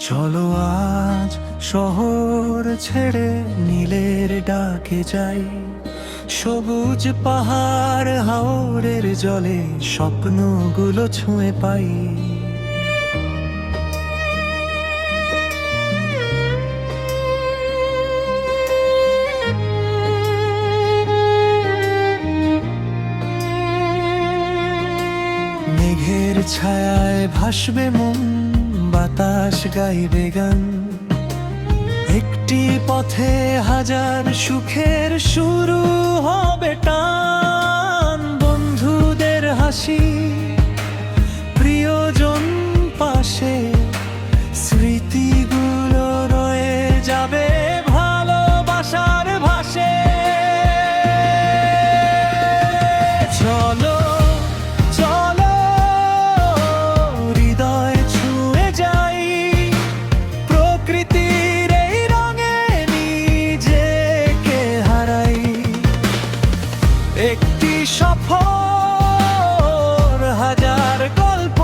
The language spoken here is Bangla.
চলো আজ শহর ছেড়ে নীলের ডাকে যাই, সবুজ পাহাড় হাওরের জলে স্বপ্নগুলো ছুঁয়ে পাই। মেঘের ছায়ায় ভাসবে মন, বাতাস গাইবে গান, একটি পথে হাজার সুখের শুরু হবে টান। বন্ধুদের হাসি, প্রিয়জন পাশে, স্মৃতিগুলো রয়ে যাবে ভালোবাসার ভাসে। চলো চলো হৃদয় ছুঁয়ে যাই, প্রকৃতির এই রঙে নিজেকে হারাই। একটি সফর, হাজার গল্প